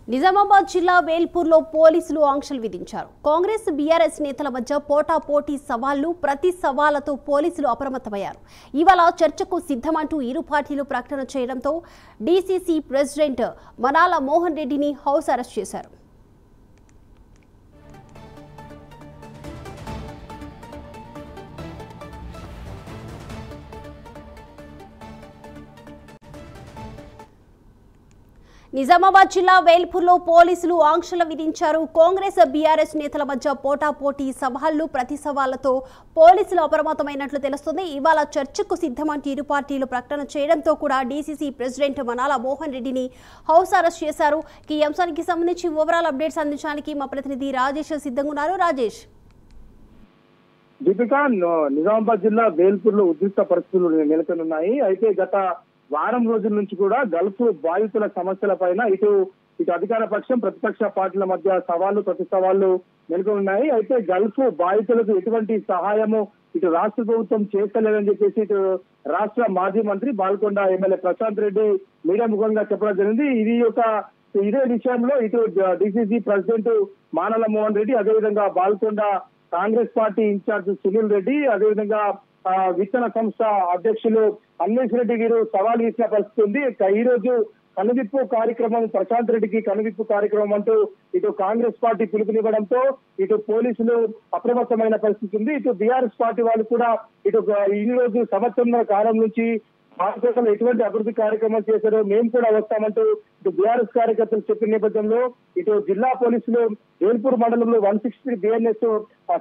నిజామాబాద్ జిల్లా వేల్పూర్లో పోలీసులు ఆంక్షలు విధించారు. కాంగ్రెస్ బీఆర్ఎస్ నేతల మధ్య పోటాపోటీ సవాళ్లు, ప్రతి సవాళ్లతో పోలీసులు అప్రమత్తమయ్యారు. ఇవాళ చర్చకు సిద్ధమంటూ ఇరు పార్టీలు ప్రకటన చేయడంతో డీసీసీ ప్రెసిడెంట్ మనాల మోహన్ రెడ్డిని హౌస్ అరెస్ట్ చేశారు. నిజామాబాద్ జిల్లా వేల్పూర్లో పోలీసులు ఆంక్షలు విధించారు. కాంగ్రెస్ బీఆర్ఎస్ నేతల మధ్య పోటాపోటీ సవాళ్లు, ప్రతి సవాళ్లతో పోలీసులు అప్రమత్తమైనట్లు తెలుస్తుంది. ఇవాళ చర్చకు సిద్ధమంటూ ఇరు పార్టీలు ప్రకటన చేయడంతో కూడా డీసీసీ ప్రెసిడెంట్ మనాల మోహన్ రెడ్డిని హౌస్ అరెస్ట్ చేశారు. ఈ అంశానికి సంబంధించి ఓవరాల్ అప్డేట్స్ అందించడానికి మా ప్రతినిధి రాజేష్ సిద్ధంగా ఉన్నారు. రాజేష్, దీపిక, నిజామాబాద్ జిల్లా వేల్పూర్లో ఉద్రిక్త పరిస్థితులు నెలకొన్నాయి. అయితే గత వారం రోజుల నుంచి కూడా గల్ఫ్ బాధితుల సమస్యల పైన ఇటు అధికార పక్షం, ప్రతిపక్ష పార్టీల మధ్య సవాళ్లు, ప్రతి సవాళ్లు నెలకొన్నాయి. అయితే గల్ఫ్ బాధితులకు ఎటువంటి సహాయము ఇటు రాష్ట్ర ప్రభుత్వం చేస్తలేదని చెప్పేసి ఇటు రాష్ట్ర మాజీ మంత్రి బాల్కొండ ఎమ్మెల్యే ప్రశాంత్ రెడ్డి మీడియా ముఖంగా చెప్పడం జరిగింది. ఇదే విషయంలో ఇటు డీసీసీ ప్రెసిడెంట్ మానల మోహన్ రెడ్డి, అదేవిధంగా బాల్కొండ కాంగ్రెస్ పార్టీ ఇన్ఛార్జ్ సునీల్ రెడ్డి, అదేవిధంగా విత్తన సంస్థ అధ్యక్షులు అన్వేష్ రెడ్డి వీరు సవాల్ ఇచ్చిన పరిస్థితి ఉంది. ఈ రోజు కనువిప్పు కార్యక్రమం, ప్రశాంత్ రెడ్డికి కనువిప్పు కార్యక్రమం అంటూ ఇటు కాంగ్రెస్ పార్టీ పిలుపునివ్వడంతో ఇటు పోలీసులు అప్రమత్తమైన పరిస్థితి ఉంది. ఇటు బీఆర్ఎస్ పార్టీ వాళ్ళు కూడా ఈ రోజు సంవత్సరం కాలం నుంచి భారతదేశంలో ఎటువంటి అభివృద్ధి కార్యక్రమాలు చేశారో మేము కూడా వస్తామంటూ ఇటు బీఆర్ఎస్ కార్యకర్తలు చెప్పిన నేపథ్యంలో ఇటు జిల్లా పోలీసులు వేల్పూర్ మండలంలో 160 BNS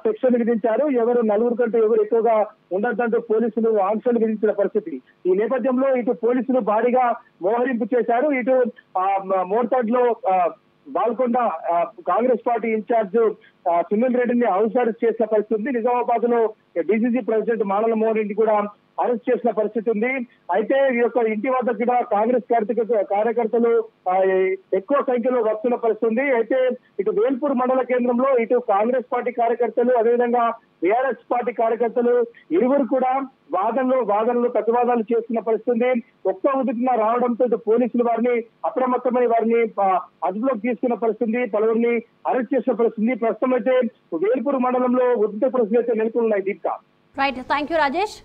సెక్షన్ విధించారు. నలుగురు కంటే ఎవరు ఎక్కువగా ఉండద్దంటూ పోలీసులు ఆంక్షలు విధించిన పరిస్థితి. ఈ నేపథ్యంలో ఇటు పోలీసులు భారీగా మోహరింపు చేశారు. ఇటు మోర్తాడ్ లో బాల్కొండ కాంగ్రెస్ పార్టీ ఇన్ఛార్జ్ సునీల్ రెడ్డిని హౌస్ అరెస్ట్ చేసిన పరిస్థితి ఉంది. నిజామాబాద్ లో డీసీసీ ప్రెసిడెంట్ మానల మోహన్ రెడ్డి కూడా అరెస్ట్ చేసిన పరిస్థితి ఉంది. అయితే ఈ యొక్క ఇంటి వద్ద కూడా కాంగ్రెస్ కార్యకర్తలు ఎక్కువ సంఖ్యలో వస్తున్న పరిస్థితి ఉంది. అయితే ఇటు వేల్పూర్ మండల కేంద్రంలో ఇటు కాంగ్రెస్ పార్టీ కార్యకర్తలు, అదేవిధంగా బీఆర్ఎస్ పార్టీ కార్యకర్తలు ఇరువురు కూడా వాదనలు ప్రతివాదాలు చేస్తున్న పరిస్థితి. ఒక్క ఉదిటిన రావడంతో ఇటు పోలీసులు వారిని అప్రమత్తమై వారిని అదుపులోకి తీసుకున్న పరిస్థితి, పలువురిని అరెస్ట్ చేసిన పరిస్థితి. ప్రస్తుతం అయితే వేల్పూర్ మండలంలో ఉద్రిక్త పరిస్థితులు అయితే నెలకొన్నాయి. Deepika, right, thank you Rajesh.